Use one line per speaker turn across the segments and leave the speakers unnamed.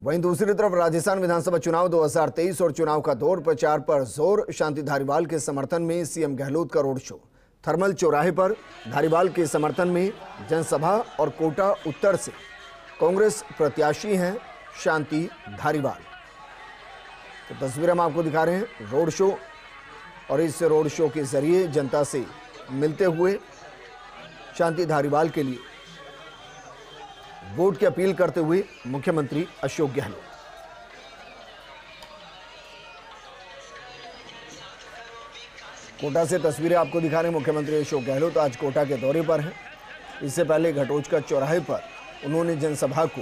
वहीं दूसरी तरफ राजस्थान विधानसभा चुनाव 2023 और चुनाव का दौर प्रचार पर जोर। शांति धारीवाल के समर्थन में सीएम गहलोत का रोड शो। थर्मल चौराहे पर धारीवाल के समर्थन में जनसभा और कोटा उत्तर से कांग्रेस प्रत्याशी हैं शांति धारीवाल। तो तस्वीर हम आपको दिखा रहे हैं रोड शो, और इस रोड शो के जरिए जनता से मिलते हुए शांति धारीवाल के लिए वोट की अपील करते हुए मुख्यमंत्री अशोक गहलोत। कोटा से तस्वीरें आपको दिखा रहे हैं। मुख्यमंत्री अशोक गहलोत आज कोटा के दौरे पर हैं। इससे पहले घटोचका चौराहे पर उन्होंने जनसभा को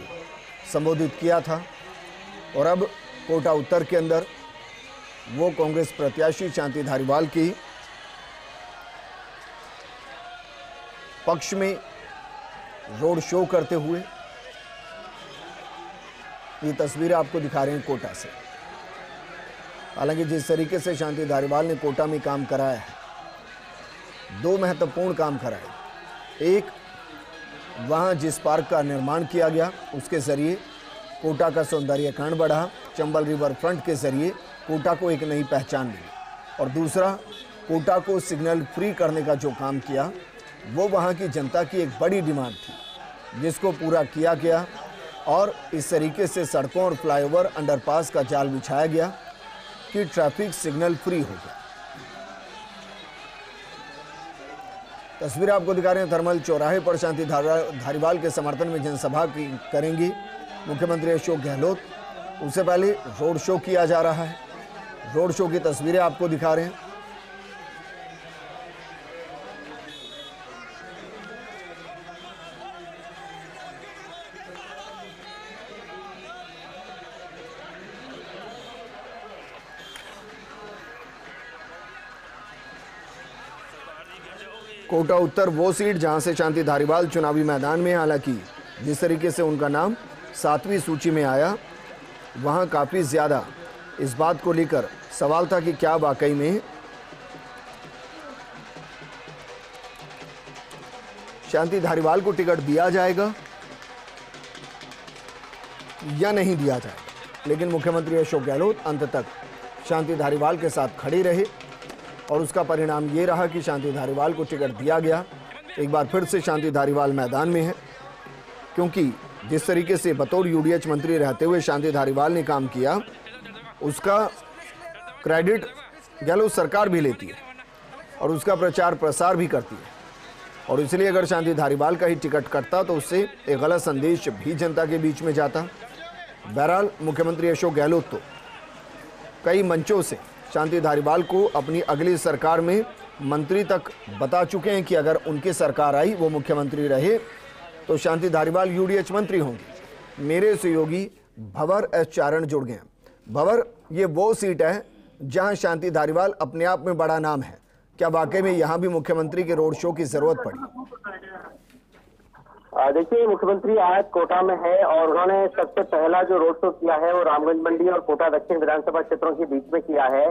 संबोधित किया था, और अब कोटा उत्तर के अंदर वो कांग्रेस प्रत्याशी शांति धारीवाल की पक्ष में रोड शो करते हुए ये तस्वीरें आपको दिखा रहे हैं कोटा से। हालांकि जिस तरीके से शांति धारीवाल ने कोटा में काम कराया है, दो महत्वपूर्ण काम कराए। एक, वहां जिस पार्क का निर्माण किया गया उसके जरिए कोटा का सौंदर्यीकरण बढ़ा, चंबल रिवर फ्रंट के जरिए कोटा को एक नई पहचान मिली, और दूसरा, कोटा को सिग्नल फ्री करने का जो काम किया वो वहां की जनता की एक बड़ी डिमांड थी, जिसको पूरा किया गया। और इस तरीके से सड़कों और फ्लाईओवर अंडरपास का जाल बिछाया गया कि ट्रैफिक सिग्नल फ्री हो गया। तस्वीर आपको दिखा रहे हैं थर्मल चौराहे पर शांति धारीवाल के समर्थन में जनसभा की करेंगी मुख्यमंत्री अशोक गहलोत। उससे पहले रोड शो किया जा रहा है। रोड शो की तस्वीरें आपको दिखा रहे हैं। कोटा उत्तर वो सीट जहां से शांति धारीवाल चुनावी मैदान में, हालांकि जिस तरीके से उनका नाम 7वीं सूची में आया, वहां काफ़ी ज़्यादा इस बात को लेकर सवाल था कि क्या वाकई में शांति धारीवाल को टिकट दिया जाएगा या नहीं दिया जाएगा। लेकिन मुख्यमंत्री अशोक गहलोत अंत तक शांति धारीवाल के साथ खड़े रहे, और उसका परिणाम ये रहा कि शांति धारीवाल को टिकट दिया गया। एक बार फिर से शांति धारीवाल मैदान में है, क्योंकि जिस तरीके से बतौर यूडीएच मंत्री रहते हुए शांति धारीवाल ने काम किया, उसका क्रेडिट गहलोत सरकार भी लेती है और उसका प्रचार प्रसार भी करती है। और इसलिए अगर शांति धारीवाल का ही टिकट कटता तो उससे एक गलत संदेश भी जनता के बीच में जाता। बहरहाल मुख्यमंत्री अशोक गहलोत तो कई मंचों से शांति धारीवाल को अपनी अगली सरकार में मंत्री तक बता चुके हैं कि अगर उनकी सरकार आई, वो मुख्यमंत्री रहे, तो शांति धारीवाल यूडीएच मंत्री होंगे। मेरे सहयोगी भंवर एस चारण जुड़ गए। भंवर, ये वो सीट है जहां शांति धारीवाल अपने आप में बड़ा नाम है। क्या वाकई में यहां भी मुख्यमंत्री के रोड शो की जरूरत पड़ी?
देखिए, मुख्यमंत्री आज कोटा में है और उन्होंने सबसे पहला जो रोड शो किया है वो रामगंज मंडी और कोटा दक्षिण विधानसभा क्षेत्रों के बीच में किया है।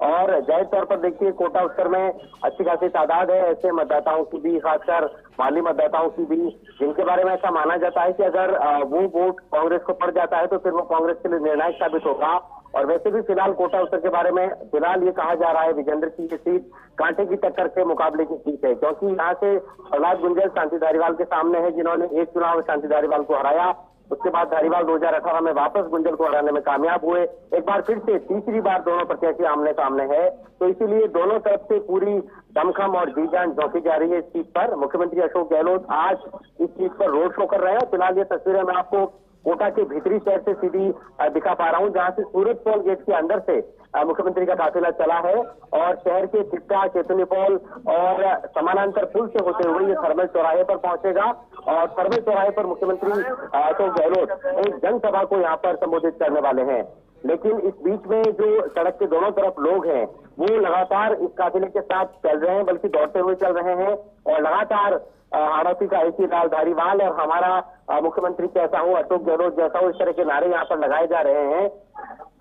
और जाहिर तौर पर देखिए, कोटा उत्तर में अच्छी खासी तादाद है ऐसे मतदाताओं की भी, खासकर माली मतदाताओं की भी, जिनके बारे में ऐसा माना जाता है कि अगर वो वोट कांग्रेस को पड़ जाता है तो फिर वो कांग्रेस के लिए निर्णायक साबित होगा। और वैसे भी फिलहाल कोटा उत्तर के बारे में फिलहाल ये कहा जा रहा है विजेंद्र की ये सीट कांटे की टक्कर के मुकाबले की सीट है, क्योंकि यहाँ से प्रहलाद गुंजल शांति धारीवाल के सामने है, जिन्होंने एक चुनाव में शांति धारीवाल को हराया। उसके बाद धारीवाल 2018 में वापस गुंजल को हराने में कामयाब हुए। एक बार फिर से तीसरी बार दोनों प्रत्याशी आमने सामने है, तो इसीलिए दोनों तरफ से पूरी दमखम और जी जान झोंकी जा रही है इस सीट पर। मुख्यमंत्री अशोक गहलोत आज इस सीट पर रोड शो कर रहे हैं। फिलहाल ये तस्वीरें मैं आपको कोटा के भीतरी शहर से सीधी दिखा पा रहा हूं, जहां से सूरज पोल गेट के अंदर से मुख्यमंत्री का काफिला चला है और शहर के चित्ता, चेतनी पोल और समानांतर पुल से होते हुए ये थर्मल चौराहे पर पहुंचेगा। और थर्मल चौराहे पर मुख्यमंत्री अशोक गहलोत एक जनसभा को यहाँ पर संबोधित करने वाले हैं। लेकिन इस बीच में जो सड़क के दोनों तरफ लोग हैं वो लगातार इस काफिले के साथ चल रहे हैं, बल्कि दौड़ते हुए चल रहे हैं। और लगातार आरोपी का एक ही लाल धारीवाल और हमारा मुख्यमंत्री कैसा हो, अशोक गहलोत जैसा हो, इस तरह के नारे यहाँ पर लगाए जा रहे हैं।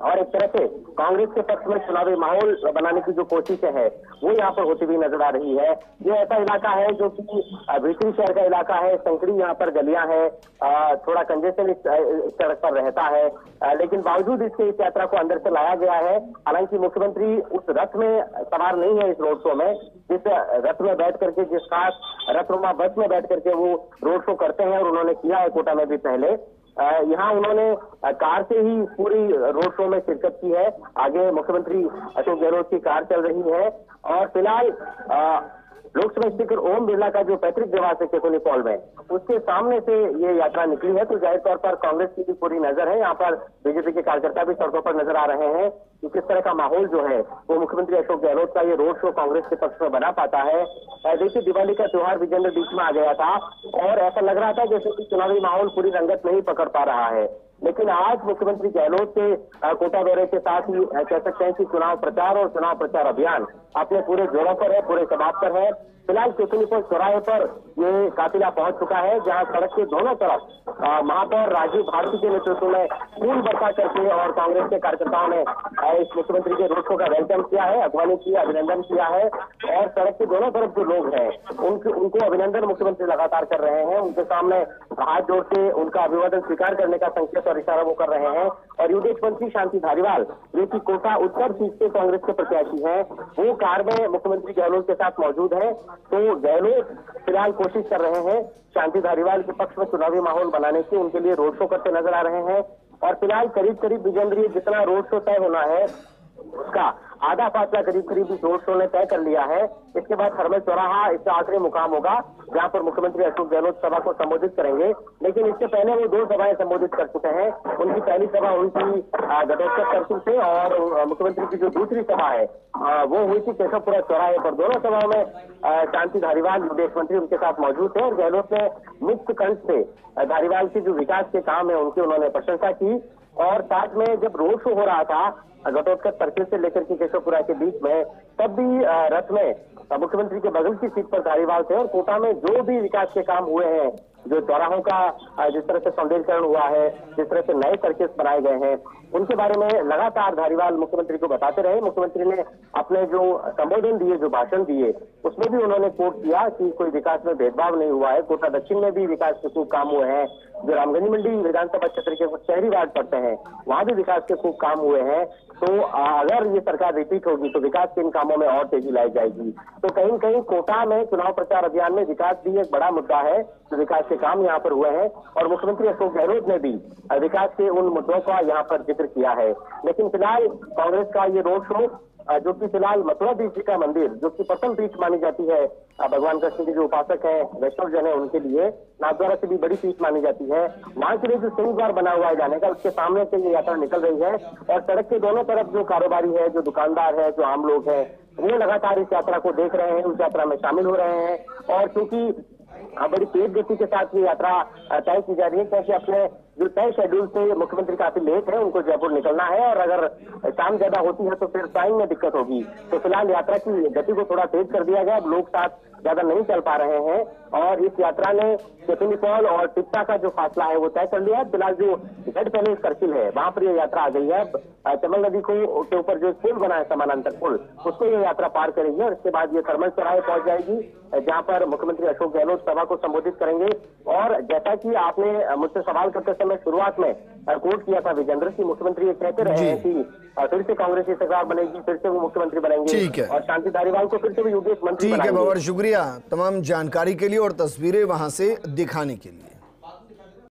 और एक तरह से कांग्रेस के पक्ष में चुनावी माहौल बनाने की जो कोशिशें है वो यहाँ पर होती हुई नजर आ रही है। ये ऐसा इलाका है जो कि भीतरी शहर का इलाका है, संकरी यहाँ पर गलियां हैं, थोड़ा कंजेशन इस सड़क पर रहता है, लेकिन बावजूद इसके इस यात्रा को अंदर से लाया गया है। हालांकि मुख्यमंत्री उस रथ में सवार नहीं है इस रोड शो में, जिस रथ में बैठ करके, जिस खास रथनुमा बस में बैठ करके वो रोड शो करते हैं, और उन्होंने किया है कोटा में भी पहले। यहाँ उन्होंने कार से ही पूरी रोड शो में शिरकत की है। आगे मुख्यमंत्री अशोक गहलोत की कार चल रही है और फिलहाल लोकसभा स्पीकर ओम बिरला का जो पैतृक निवास है केसोनी पॉल में, उसके सामने से ये यात्रा निकली है। तो जाहिर तौर पर कांग्रेस की भी पूरी नजर है, यहाँ पर बीजेपी के कार्यकर्ता भी सड़कों पर नजर आ रहे हैं कि किस तरह का माहौल जो है वो मुख्यमंत्री अशोक गहलोत का ये रोड शो कांग्रेस के पक्ष में बना पाता है। देखिए, दिवाली का त्योहार विजेंद्र बीच में आ गया था और ऐसा लग रहा था जैसे कि चुनावी माहौल पूरी रंगत नहीं पकड़ पा रहा है, लेकिन आज मुख्यमंत्री गहलोत के कोटा दौरे के साथ ही कह सकते हैं कि चुनाव प्रचार और चुनाव प्रचार अभियान अपने पूरे जोरों पर है, पूरे शबाब पर है। फिलहाल केसोनी पॉल चौराहे पर ये काफिला पहुंच चुका है, जहां सड़क के दोनों तरफ महापौर राजीव भारती के नेतृत्व में फूल बरसा करके और कांग्रेस के कार्यकर्ताओं ने इस मुख्यमंत्री के रोड शो का वेलकम किया है, अगवानी की, अभिनंदन किया है। और सड़क के दोनों तरफ जो लोग हैं उनको अभिनंदन मुख्यमंत्री लगातार कर रहे हैं, उनके सामने हाथ जोड़ के उनका अभिवादन स्वीकार करने का संकेत और इशारा वो कर रहे हैं। और यूडीएफ मंत्री शांति धारीवाल, जो कि कोटा उत्तर सीट से कांग्रेस के प्रत्याशी हैं, वो कार में मुख्यमंत्री गहलोत के साथ मौजूद है। तो गहलोत फिलहाल कोशिश कर रहे हैं शांति धारीवाल के पक्ष में चुनावी माहौल बनाने की, उनके लिए रोड शो करते नजर आ रहे हैं। और फिलहाल करीब करीब विजेंद्र जितना रोड शो तय होना है उसका आधा फासला करीब करीब इस रोड शो ने तय कर लिया है। इसके बाद थर्मल चौराहा इसका आखिरी मुकाम होगा, जहां पर मुख्यमंत्री अशोक गहलोत सभा को संबोधित करेंगे। लेकिन इससे पहले वो 2 सभाएं संबोधित कर चुके हैं। उनकी पहली सभा हुई थी घटोत्कच सर्किल से और मुख्यमंत्री की जो दूसरी सभा है वो हुई थी केशवपुरा चौराहे पर। दोनों सभाओं में शांति धारीवाल विदेश मंत्री उनके साथ मौजूद थे और गहलोत ने मुक्त कंठ से धारीवाल के जो विकास के काम है उनकी उन्होंने प्रशंसा की। और साथ में जब रोड शो हो रहा था घटोत्कच सर्किल से लेकर के केशवपुरा के बीच में, तब भी रथ में मुख्यमंत्री के बगल की सीट पर धारीवाल थे और कोटा में जो भी विकास के काम हुए हैं, जो चौराहों का जिस तरह से सौंदर्यीकरण हुआ है, जिस तरह से नए सर्किल बनाए गए हैं, उनके बारे में लगातार धारीवाल मुख्यमंत्री को बताते रहे। मुख्यमंत्री ने अपने जो संबोधन दिए, जो भाषण दिए, उसमें भी उन्होंने कोट किया कि कोई विकास में भेदभाव नहीं हुआ है। कोटा दक्षिण में भी विकास के खूब काम हुए हैं। जो रामगंज मंडी विधानसभा क्षेत्र के कुछ शहरी वार्ड पड़ते हैं वहां भी विकास के खूब काम हुए हैं। तो अगर ये सरकार रिपीट होगी तो विकास के इन कामों में और तेजी लाई जाएगी। तो कहीं कहीं कोटा में चुनाव प्रचार अभियान में विकास भी एक बड़ा मुद्दा है। तो विकास के काम यहाँ पर हुए हैं और मुख्यमंत्री अशोक गहलोत ने भी विकास के उन मुद्दों का यहाँ पर जिक्र किया है। लेकिन फिलहाल कांग्रेस का ये रोड शो, जो कि फिलहाल मथुराधीश जी का मंदिर, जो कि प्रथम पीठ मानी जाती है भगवान कृष्ण के जो उपासक हैं, वैष्णव जन है, उनके लिए नाथद्वारा से भी बड़ी पीठ मानी जाती है, वहां के लिए जो सिंह द्वार बना हुआ है जाने का, उसके सामने से ये यात्रा निकल रही है। और सड़क के दोनों तरफ जो कारोबारी है, जो दुकानदार है, जो आम लोग हैं, वो लगातार इस यात्रा को देख रहे हैं, उस यात्रा में शामिल हो रहे हैं। और क्योंकि बड़ी तेज गति के साथ ये यात्रा तय की जा रही है, क्योंकि अपने जो तय शेड्यूल से मुख्यमंत्री काफी लेट है, उनको जयपुर निकलना है और अगर शाम ज्यादा होती है तो फिर टाइम में दिक्कत होगी। तो फिलहाल यात्रा की गति को थोड़ा तेज कर दिया गया। अब लोग साथ ज्यादा नहीं चल पा रहे हैं और इस यात्रा ने केसोनी पॉल और टिप्टा का जो फासला है वो तय कर लिया है। फिलहाल जो गढ़ पैलेस सर्किल है वहां पर ये यात्रा आ गई है। चमल नदी को के ऊपर जो पुल बना है, समानांतर पुल, उसको ये यात्रा पार करेगी और इसके बाद ये थर्मल चौराहे पहुंच जाएगी, जहां पर मुख्यमंत्री अशोक गहलोत सभा को संबोधित करेंगे। और जैसा कि आपने मुझसे सवाल करते समय शुरुआत में कोट किया था विजेंद्र, की मुख्यमंत्री ये कहते रहे हैं कि फिर से कांग्रेस की सरकार बनेगी, फिर से वो मुख्यमंत्री बनेंगे और शांति धारीवाल को फिर से भी यूडीएफ मंत्री बनाएंगे।
ठीक है, बहुत शुक्रिया तमाम जानकारी के लिए और तस्वीरें वहां से दिखाने के लिए।